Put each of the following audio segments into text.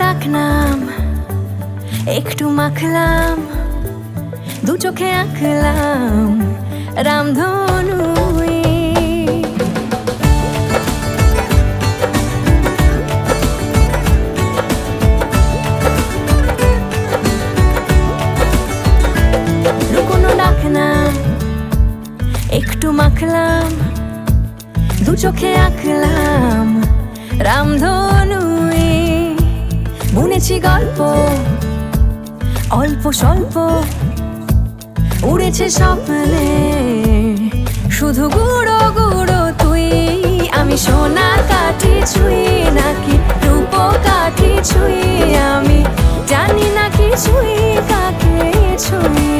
ডাক নাম একটু মাখলাম, দু চোখে আঁকলাম রামধনু। লুকোনো ডাক নাম একটু মাখলাম, দু চোখে আঁকলাম রামধনু। বুনেছি গল্প অল্প স্বল্প, উড়েছে স্বপ্নে শুধু গুঁড়ো গুঁড়ো তুই। আমি সোনা কাঠি ছুঁই নাকি রূপ কাঠি ছুঁই, আমি জানি না কিছুই কাকে ছুঁই।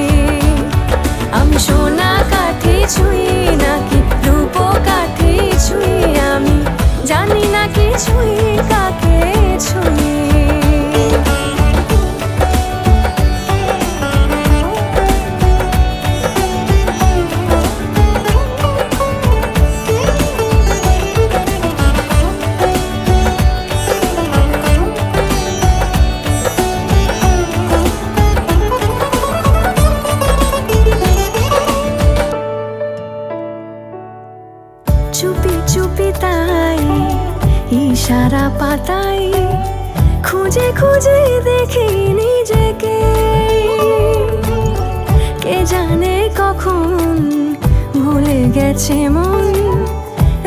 আমি সোনা কাঠি ছুঁই নাকি রূপ কাঠি ছুঁই, আমি জানি না কিছুই কাকে ছুঁই। চুপি চুপি তাই ইশারা পাতাই, খুঁজে খুঁজে দেখি নিজেকে। কে জানে কখন ভুলে গেছে মন,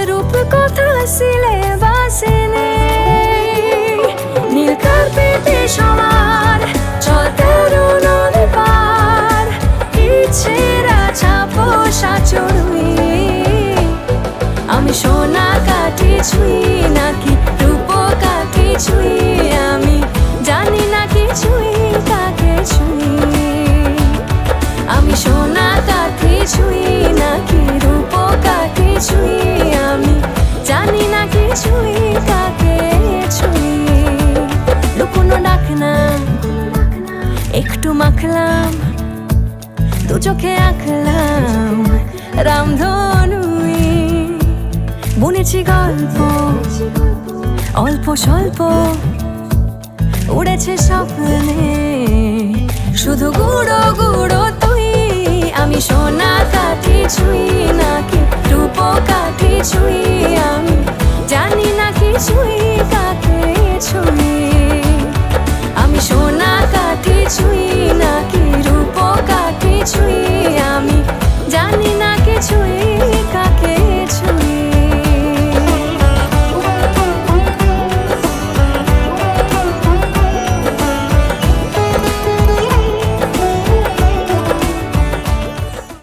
রূপ কথা সিলেবাসে নেই। নীল কার্পেটে সবার চল তেরো নদী পার, ইচ্ছেরা ছাপোষা চড়ুই। আমি সোনা কাঠি ছুঁই নাকি রূপ কাঠি ছুঁই, আমি জানি না কিছুই কাকে ছুঁই। আমি সোনা কাঠি ছুঁই নাকি রূপ কাঠি ছুঁই, আমি জানি না কিছুই কাকে ছুঁই। লুকোনো ডাক নাম একটু মাখলাম, দু চোখে আঁকলাম রামধনু। বুনেছি গল্প অল্প স্বল্প, উড়েছে স্বপ্নে শুধু গুঁড়ো গুঁড়ো তুই। আমি সোনা কাঠি ছুঁই নাকি রূপ কাঠি ছুঁই, আমি জানি না কিছুই কাকে ছুঁই। আমি সোনা কাঠি ছুঁই নাকি রূপ কাঠি ছুঁই,